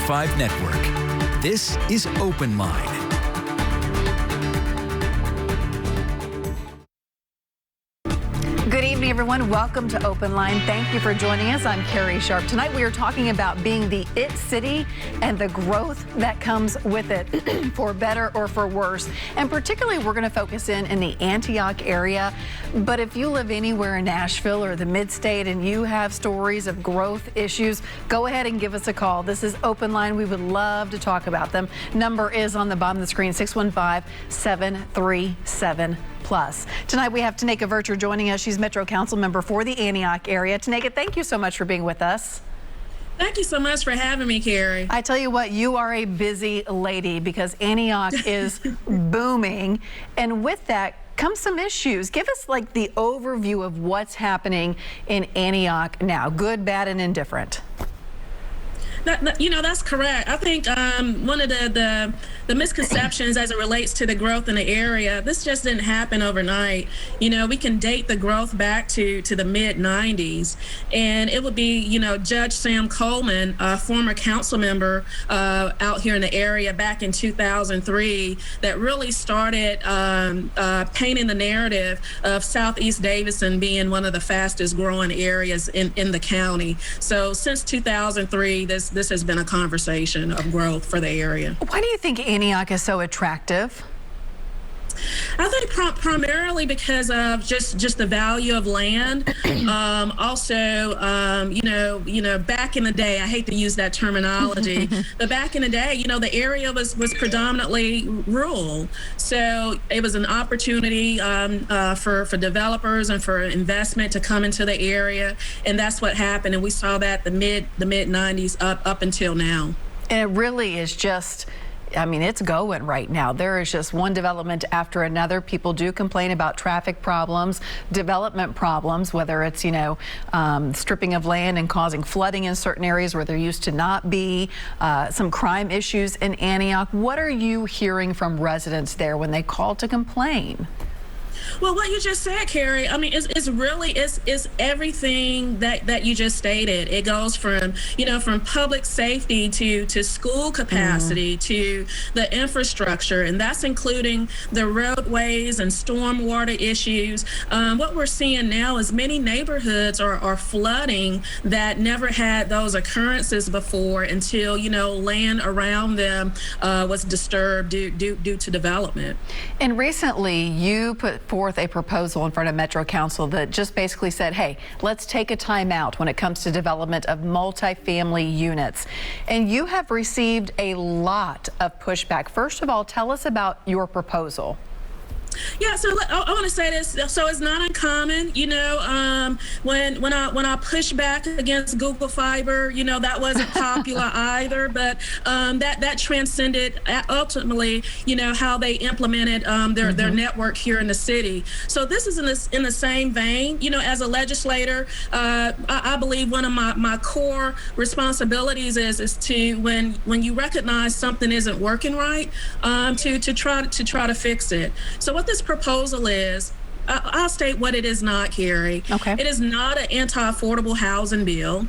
95 Network. This is Open Line. Good evening, everyone. Welcome to Open Line. Thank you for joining us. I'm Carrie Sharp. Tonight we are talking about being the it city and the growth that comes with it, for better or for worse. And particularly we're going to focus in the Antioch area. But if you live anywhere in Nashville or the mid-state and you have stories of growth issues, go ahead and give us a call. This is Open Line. We would love to talk about them. Number is on the bottom of the screen, 615-737+. Tonight we have Tanaka Vercher joining us. She's Metro Council member for the Antioch area. Tanaka, thank you so much for being with us. Thank you so much for having me, Carrie. I tell you what, you are a busy lady because Antioch is booming. And with that comes some issues. Give us like the overview of what's happening in Antioch now, good, bad, and indifferent. That's correct. I think one of the misconceptions as it relates to the growth in the area, this just didn't happen overnight. We can date the growth back to the mid-90s, and it would be, Judge Sam Coleman, a former council member out here in the area back in 2003, that really started painting the narrative of Southeast Davidson being one of the fastest growing areas in the county. So since 2003, this has been a conversation of growth for the area. Why do you think Antioch is so attractive? I think primarily because of just the value of land. Also, back in the day, I hate to use that terminology, but back in the day, the area was predominantly rural. So it was an opportunity for developers and for investment to come into the area, and that's what happened. And we saw that the mid 90s up until now. And it really is just, it's going right now. There is just one development after another. People do complain about traffic problems, development problems, whether it's, stripping of land and causing flooding in certain areas where there used to not be, some crime issues in Antioch. What are you hearing from residents there when they call to complain? Well, what you just said, Carrie, it's everything that you just stated. It goes from public safety to school capacity to the infrastructure, and that's including the roadways and stormwater issues. What we're seeing now is many neighborhoods are flooding that never had those occurrences before until, land around them was disturbed due to development. And recently you put forth a proposal in front of Metro Council that just basically said, hey, let's take a time out when it comes to development of multifamily units. And you have received a lot of pushback. First of all, tell us about your proposal. Yeah, so I want to say this. So it's not uncommon, when I push back against Google Fiber, that wasn't popular either. But that transcended ultimately, how they implemented their network here in the city. So this is in the same vein. As a legislator, I believe one of my core responsibilities is to when you recognize something isn't working right, to try to fix it. So what this proposal is, I'll state what it is not, Carrie. Okay. It is not an anti-affordable housing bill,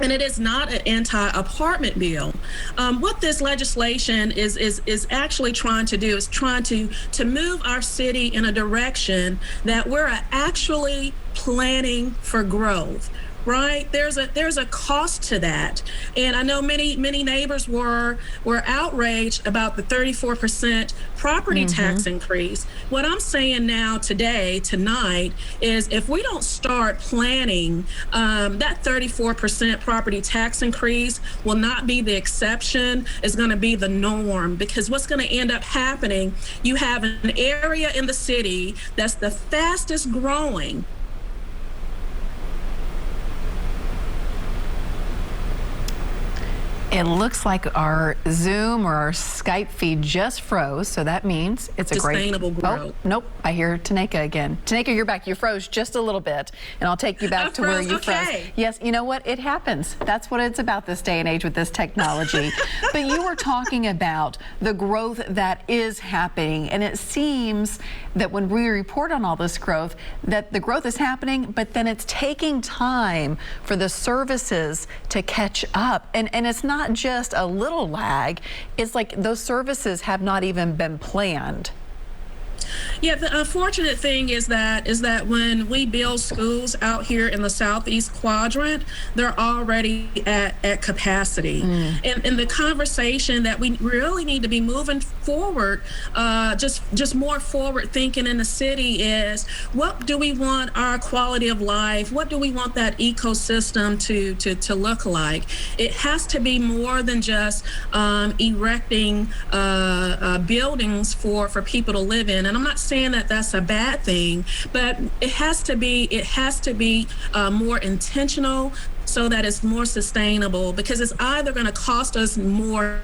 and it is not an anti-apartment bill. What this legislation is actually trying to do is trying to move our city in a direction that we're actually planning for growth. Right, there's a cost to that, and I know many neighbors were outraged about the 34% property tax increase. What I'm saying now tonight is if we don't start planning, that 34% property tax increase will not be the exception, it's going to be the norm, because what's going to end up happening, you have an area in the city that's the fastest growing. It looks like our Zoom or our Skype feed just froze, so that means it's a great sustainable growth. Oh, nope, I hear Tanaka again. Tanaka, you're back. You froze just a little bit, and I'll take you back to where you froze. Yes, you know what? It happens. That's what it's about this day and age with this technology. But you were talking about the growth that is happening, and it seems that when we report on all this growth, that the growth is happening, but then it's taking time for the services to catch up, and it's not not just a little lag, it's like those services have not even been planned. Yeah, the unfortunate thing is that when we build schools out here in the southeast quadrant, they're already at capacity. And the conversation that we really need to be moving forward, just more forward thinking in the city is, what do we want our quality of life? What do we want that ecosystem to look like? It has to be more than just erecting buildings for people to live in. And I'm not saying that that's a bad thing, but it has to be more intentional so that it's more sustainable, because it's either going to cost us more.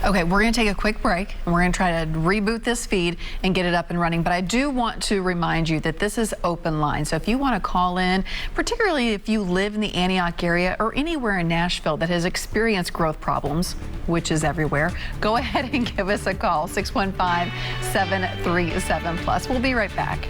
Okay, we're going to take a quick break, and we're going to try to reboot this feed and get it up and running. But I do want to remind you that this is Open Line. So if you want to call in, particularly if you live in the Antioch area or anywhere in Nashville that has experienced growth problems, which is everywhere, go ahead and give us a call, 615-737+. We'll be right back.